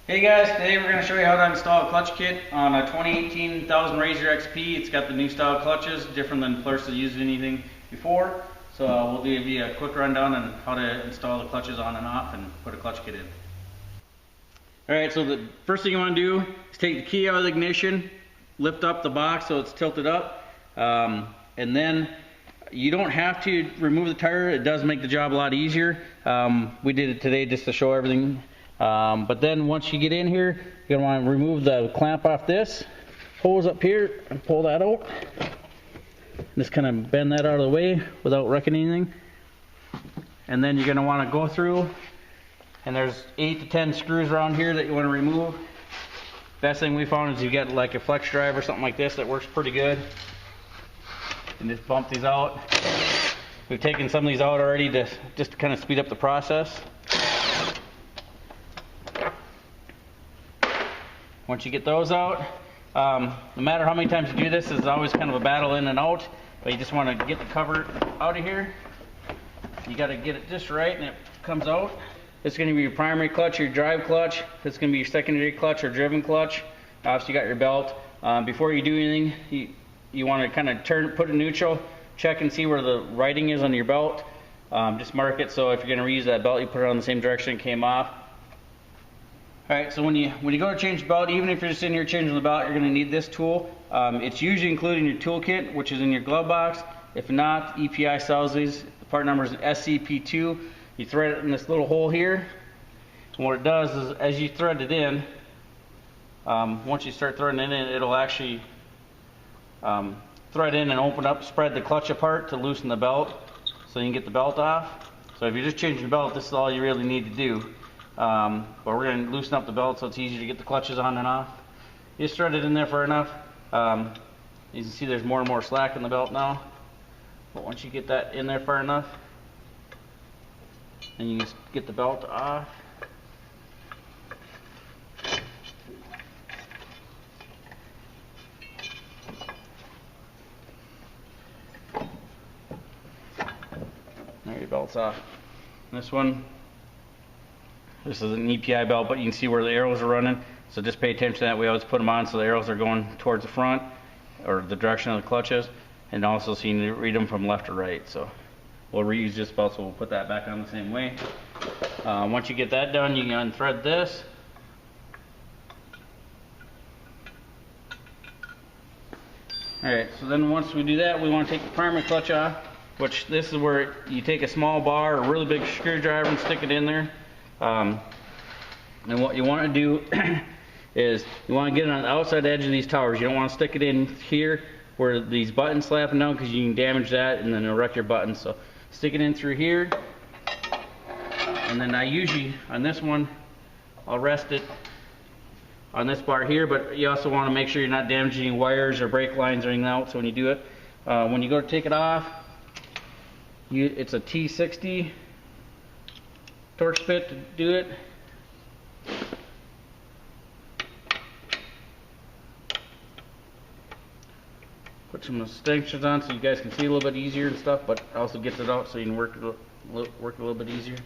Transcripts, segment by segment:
Hey guys, today we're going to show you how to install a clutch kit on a 2018 1000 Razor XP. It's got the new style clutches, different than Polaris has used anything before. So we'll give you a quick rundown on how to install the clutches on and off and put a clutch kit in. Alright, so the first thing you want to do is take the key out of the ignition, lift up the box so it's tilted up, and then you don't have to remove the tire. It does make the job a lot easier. We did it today just to show everything. But then once you get in here, you're going to want to remove the clamp off this hose up here and pull that out. Just kind of bend that out of the way without wrecking anything. And then you're going to want to go through, and there's 8 to 10 screws around here that you want to remove. Best thing we found is you get like a flex drive or something like this that works pretty good. And just bump these out. We've taken some of these out already to just kind of speed up the process. Once you get those out, no matter how many times you do this, it's always kind of a battle in and out, but you just want to get the cover out of here. You got to get it just right and it comes out. It's going to be your primary clutch, your drive clutch. It's going to be your secondary clutch or driven clutch. Obviously you got your belt. Before you do anything, you want to kind of put it neutral, check and see where the writing is on your belt. Just mark it, so if you're going to reuse that belt, you put it on the same direction it came off. Alright, so when you go to change the belt, even if you're just in here changing the belt, you're going to need this tool. It's usually included in your toolkit, which is in your glove box. If not, EPI sells these. The part number is SCP2. You thread it in this little hole here. And what it does is, as you thread it in, once you start threading it in, it'll actually thread in and open up, spread the clutch apart to loosen the belt so you can get the belt off. So if you're just changing the belt, this is all you really need to do. But we're going to loosen up the belt so it's easy to get the clutches on and off. You just thread it in there far enough. You can see there's more and more slack in the belt now. But once you get that in there far enough, then you just get the belt off. There, your belt's off. This is an EPI belt, but you can see where the arrows are running. So just pay attention to that. We always put them on so the arrows are going towards the front or the direction of the clutches, and also so you can read them from left to right. So we'll reuse this belt, so we'll put that back on the same way. Once you get that done, you can unthread this. Alright, so then once we do that, we want to take the primary clutch off, which this is where you take a small bar or a really big screwdriver and stick it in there. And what you want to do is you want to get it on the outside edge of these towers. You don't want to stick it in here where these buttons slapping down, because you can damage that and then it'll wreck your buttons. So stick it in through here, and then I usually on this one I'll rest it on this bar here, but you also want to make sure you're not damaging wires or brake lines or anything else. So when you do it, when you go to take it off, it's a T60 Torx bit to do it. Put some extensions on so you guys can see a little bit easier and stuff, but also gets it out so you can work a little bit easier.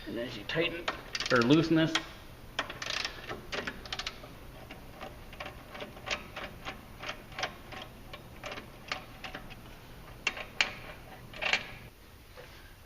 And as you tighten or loosen this,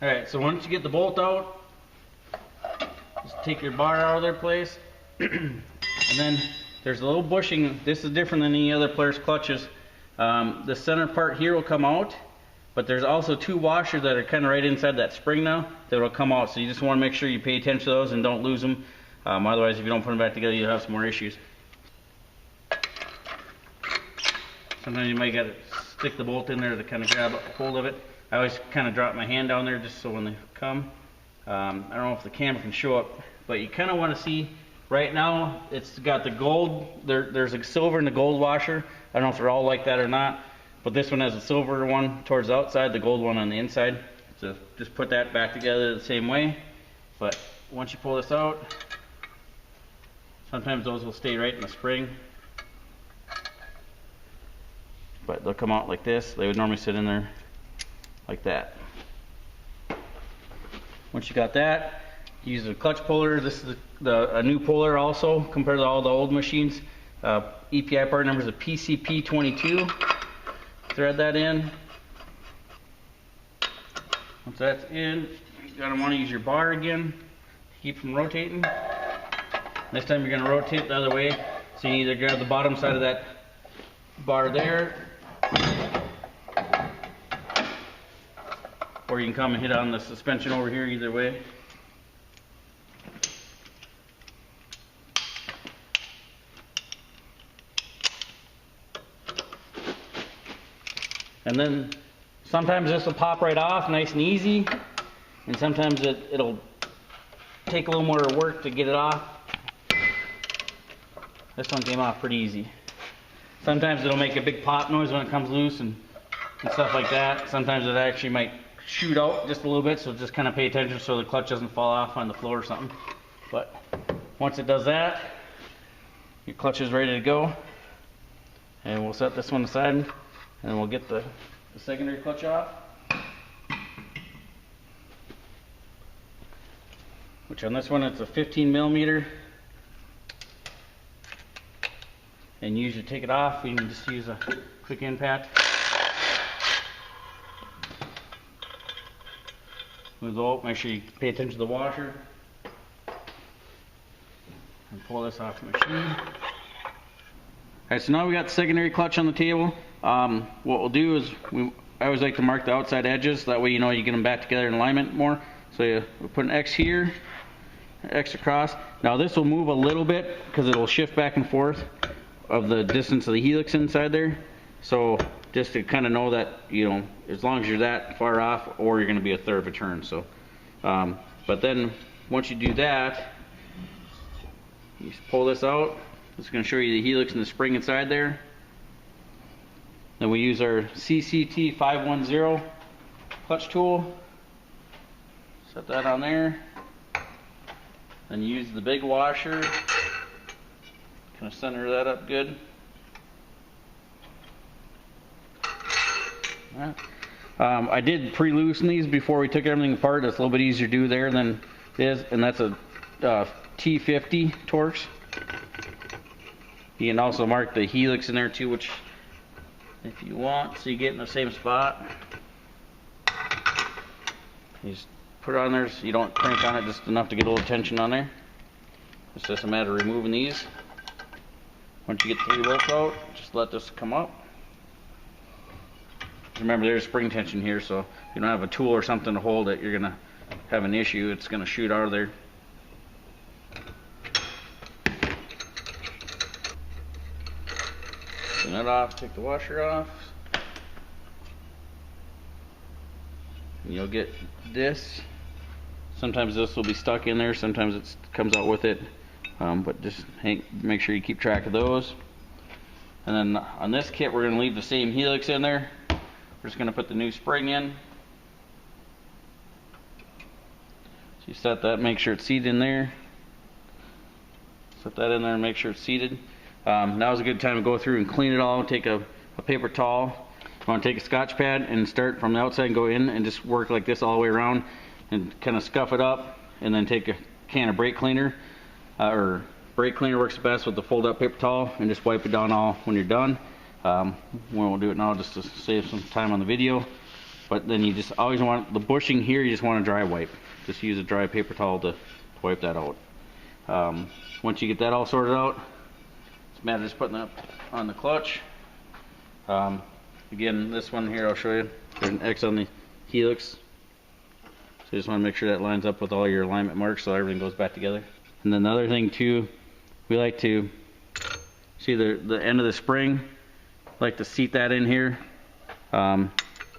alright, so once you get the bolt out, just take your bar out of their place. And then there's a little bushing. This is different than any other Polaris clutches. The center part here will come out, but there's also 2 washers that are kind of right inside that spring now that will come out. So you just want to make sure you pay attention to those and don't lose them. Otherwise, if you don't put them back together, you'll have some more issues. Sometimes you might got to stick the bolt in there to kind of grab hold of it. I always kind of drop my hand down there just so when they come. I don't know if the camera can show up, but you kind of want to see. Right now, it's got the gold. There's a silver and the gold washer. I don't know if they're all like that or not, but this one has a silver one towards the outside, the gold one on the inside. So just put that back together the same way. But once you pull this out, sometimes those will stay right in the spring. But they'll come out like this. They would normally sit in there like that. Once you got that, Use a clutch puller. This is a new puller also compared to all the old machines. EPI part number is a PCP22. Thread that in. Once that's in, you're going to want to use your bar again to keep from rotating. This time you're going to rotate the other way. So you either grab the bottom side of that bar there, or you can come and hit on the suspension over here, either way. And then sometimes this will pop right off nice and easy, and sometimes it'll take a little more work to get it off. This one came off pretty easy. Sometimes it'll make a big pop noise when it comes loose and stuff like that. Sometimes it actually might shoot out just a little bit, so just kind of pay attention so the clutch doesn't fall off on the floor or something. But once it does that, your clutch is ready to go. And we'll set this one aside, and then we'll get the secondary clutch off, which on this one it's a 15 millimeter. And usually to take it off, we can just use a quick impact. Move the bolt, make sure you pay attention to the washer, and pull this off the machine. Alright, so now we got the secondary clutch on the table. What we'll do is, I always like to mark the outside edges, that way you know you get them back together in alignment more. So we'll put an X here, an X across. Now this will move a little bit because it'll shift back and forth of the distance of the helix inside there. So just to kind of know that, you know, as long as you're that far off, or you're going to be a third of a turn. So, but then once you do that, you just pull this out. It's going to show you the helix and the spring inside there. Then we use our CCT 510 clutch tool. Set that on there. Then use the big washer. Kind of center that up good. I did pre-loosen these before we took everything apart. It's a little bit easier to do there than it is, and that's a T50 Torx. You can also mark the helix in there too, which if you want, so you get in the same spot. You just put it on there so you don't crank on it, just enough to get a little tension on there. It's just a matter of removing these. Once you get the 3 bolts out, just let this come up. Remember, there's spring tension here, so if you don't have a tool or something to hold it, you're going to have an issue. It's going to shoot out of there. Turn that off, take the washer off. And you'll get this. Sometimes this will be stuck in there, sometimes it comes out with it. But just make sure you keep track of those. And then on this kit, we're going to leave the same helix in there. We're just going to put the new spring in. So you set that, make sure it's seated in there. Set that in there and make sure it's seated. Now's a good time to go through and clean it all. Take a paper towel. You want to take a Scotch pad and start from the outside and go in and just work like this all the way around and kind of scuff it up. And then take a can of brake cleaner. Or brake cleaner works best with the fold up paper towel, and just wipe it down all when you're done. We'll do it now just to save some time on the video. But then you just always want the bushing here, you just want to dry wipe. Just use a dry paper towel to wipe that out. Once you get that all sorted out, it's a matter of just putting that on the clutch. Again, this one here I'll show you. There's an X on the helix. So you just want to make sure that lines up with all your alignment marks so everything goes back together. And then the other thing too, we like to see the end of the spring. Like to seat that in here. I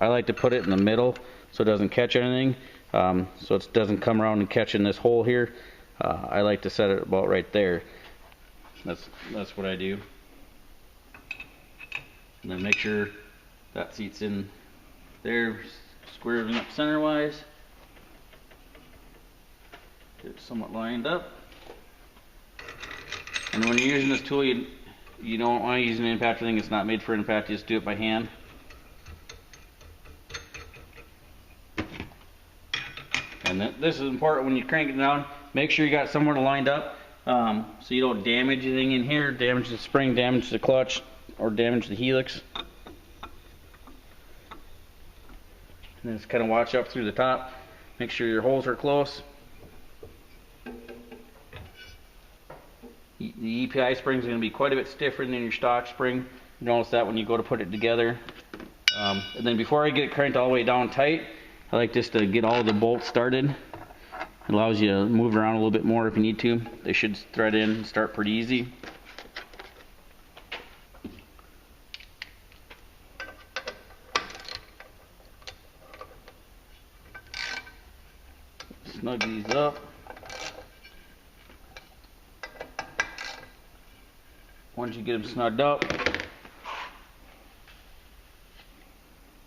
like to put it in the middle so it doesn't catch anything. So it doesn't come around and catch in this hole here. I like to set it about right there. That's what I do. And then make sure that seats in there, square everything up center wise. Get it somewhat lined up. And when you're using this tool, you don't want to use an impactor thing. It's not made for impact. You just do it by hand. And this is important when you crank it down. Make sure you got somewhere lined up so you don't damage anything in here, damage the spring, damage the clutch, or damage the helix. And then just kind of watch up through the top. Make sure your holes are close. The EPI spring is going to be quite a bit stiffer than your stock spring. You notice that when you go to put it together. And then before I get it cranked all the way down tight, I like just to get all the bolts started. It allows you to move around a little bit more if you need to. They should thread in and start pretty easy. Snug these up. Once you get them snugged up,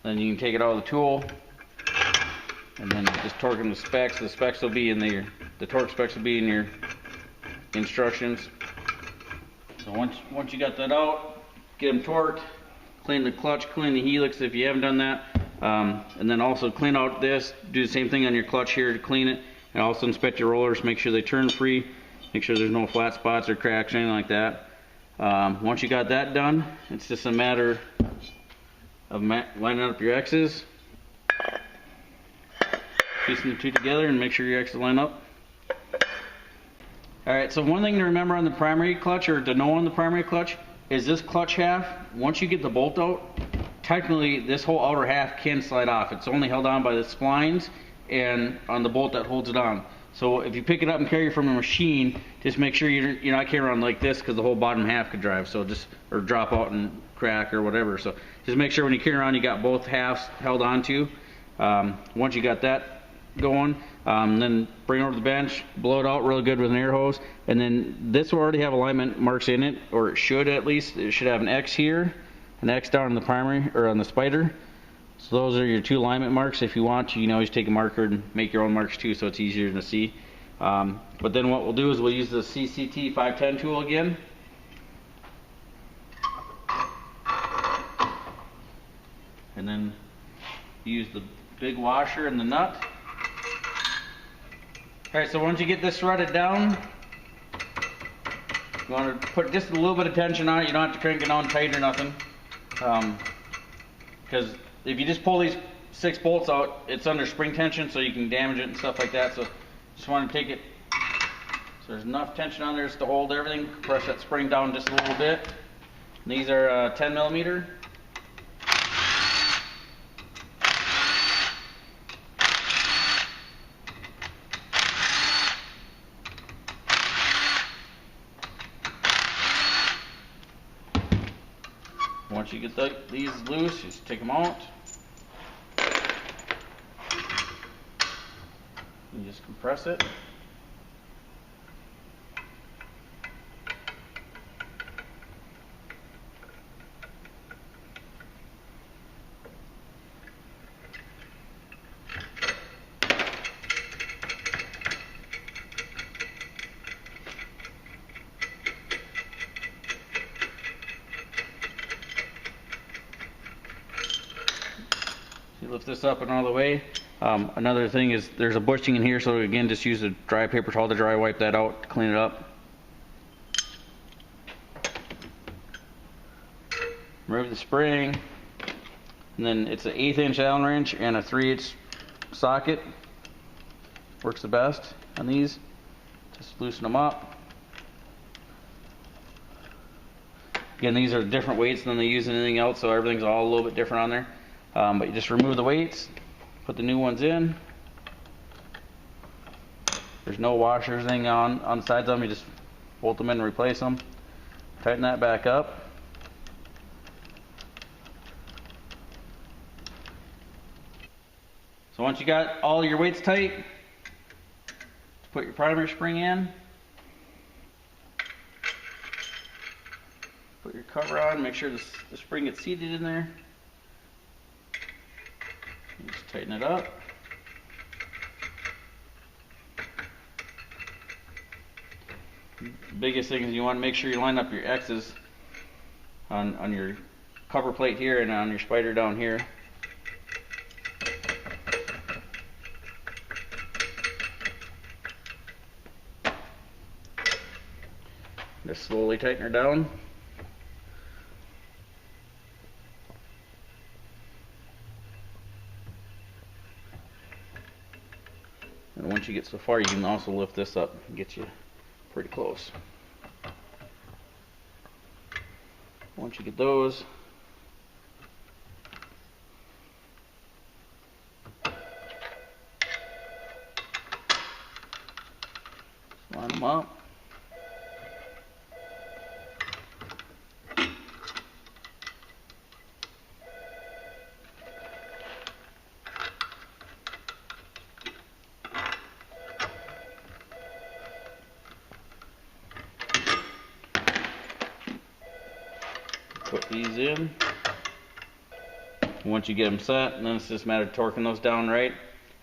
then you can take it out of the tool and then just torque them to specs. The specs will be in there. The torque specs will be in your instructions. So once you got that out, get them torqued, clean the clutch, clean the helix if you haven't done that, and then also clean out this. Do the same thing on your clutch here to clean it, and also inspect your rollers. Make sure they turn free. Make sure there's no flat spots or cracks or anything like that. Once you got that done, it's just a matter of lining up your X's, piecing the two together, and make sure your X's line up. Alright, so one thing to remember on the primary clutch, or to know on the primary clutch, is this clutch half, once you get the bolt out, technically this whole outer half can slide off. It's only held on by the splines and on the bolt that holds it on. So if you pick it up and carry it from a machine, just make sure you're not carrying around like this, because the whole bottom half could drive, so just, or drop out and crack or whatever. So just make sure when you carry around you got both halves held onto. Once you got that going, then bring it over to the bench, blow it out real good with an air hose, and then this will already have alignment marks in it, or it should at least. It should have an X here, an X down on the primary, or on the spider. So those are your two alignment marks. If you want to, you can always take a marker and make your own marks too, so it's easier to see. But then what we'll do is we'll use the CCT 510 tool again. And then use the big washer and the nut. Alright, so once you get this threaded down, you want to put just a little bit of tension on it. You don't have to crank it on tight or nothing. Because if you just pull these 6 bolts out, it's under spring tension, so you can damage it and stuff like that. So just want to take it so there's enough tension on there just to hold everything. Press that spring down just a little bit. And these are 10 millimeter. Once you get these loose, just take them out. You just compress it. You lift this up and all the way. Another thing is there's a bushing in here, so again just use a dry paper towel to dry wipe that out to clean it up. Remove the spring, and then it's an 1/8 inch Allen wrench and a 3/8 socket. Works the best on these. Just loosen them up. Again, these are different weights than they use in anything else, so everything's all a little bit different on there. But you just remove the weights, put the new ones in. There's no washers thing on the sides of them. You just bolt them in and replace them. Tighten that back up. So once you got all your weights tight, put your primary spring in. Put your cover on, make sure the spring gets seated in there. Just tighten it up. The biggest thing is you want to make sure you line up your X's on your cover plate here and on your spider down here. Just slowly tighten her down. And once you get so far, you can also lift this up and get you pretty close. Once you get those, line them up. Put these in. Once you get them set, and then it's just a matter of torquing those down right,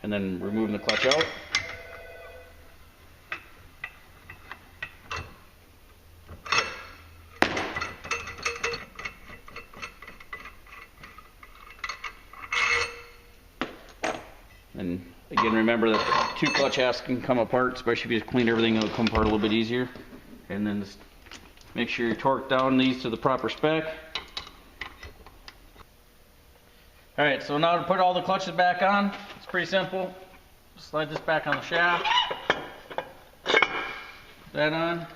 and then removing the clutch out. And again, remember that two clutch halves can come apart, especially if you clean everything, it'll come apart a little bit easier. And then just make sure you torque down these to the proper spec. Alright, so now to put all the clutches back on, it's pretty simple. Slide this back on the shaft. Put that on.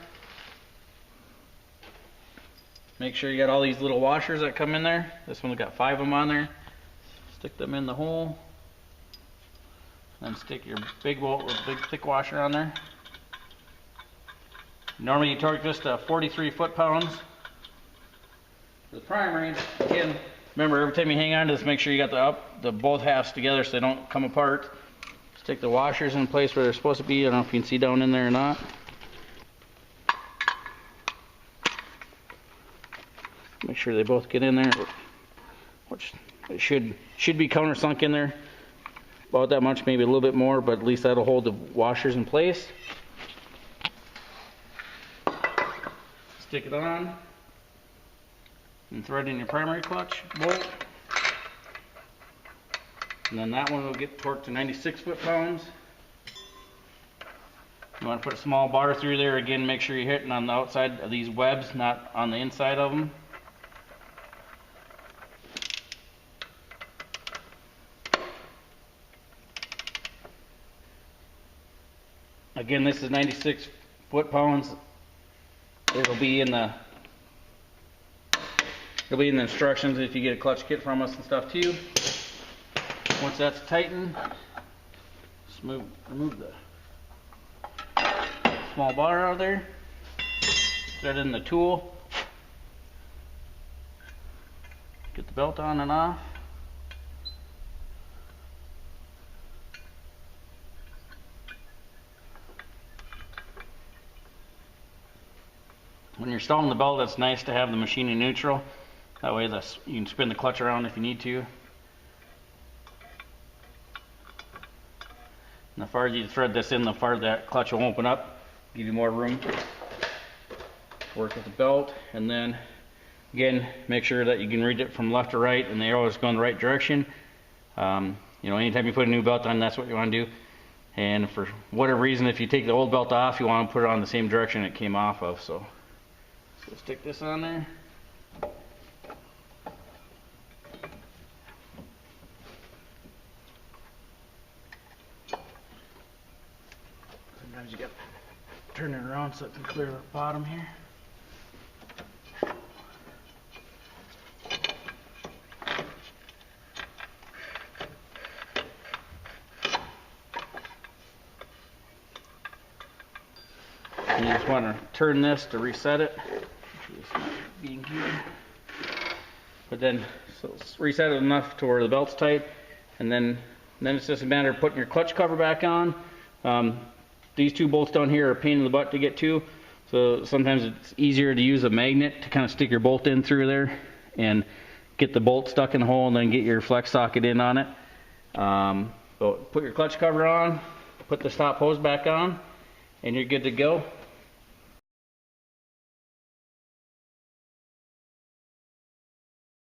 Make sure you got all these little washers that come in there. This one's got 5 of them on there. Stick them in the hole. Then stick your big bolt with a big thick washer on there. Normally you torque this to 43 foot-pounds. The primary, again, remember every time you hang on to this, make sure you got the both halves together so they don't come apart. Stick the washers in place where they're supposed to be. I don't know if you can see down in there or not. Make sure they both get in there, which it should be countersunk in there. About that much, maybe a little bit more, but at least that'll hold the washers in place. Stick it on and thread in your primary clutch bolt. And then that one will get torqued to 96 foot-pounds. You want to put a small bar through there. Again, make sure you're hitting on the outside of these webs, not on the inside of them. Again, this is 96 foot-pounds. It'll be in the instructions if you get a clutch kit from us and stuff too. Once that's tightened, just remove the small bar out of there. Thread in the tool. Get the belt on and off. When you're installing the belt, it's nice to have the machine in neutral. That way you can spin the clutch around if you need to. And the farther you thread this in, the farther that clutch will open up, give you more room to work with the belt. And then, again, make sure that you can read it from left to right and the arrow is going the right direction. You know, anytime you put a new belt on, that's what you want to do. And for whatever reason, if you take the old belt off, you want to put it on the same direction it came off of. So stick this on there. Sometimes you got to turn it around so it can clear the bottom here. And you just want to turn this to reset it. It's not being here. But then so reset it enough to where the belt's tight, and then it's just a matter of putting your clutch cover back on. These two bolts down here are a pain in the butt to get to, so sometimes it's easier to use a magnet to kind of stick your bolt in through there and get the bolt stuck in the hole, and then get your flex socket in on it. So put your clutch cover on, put the stop hose back on, and you're good to go.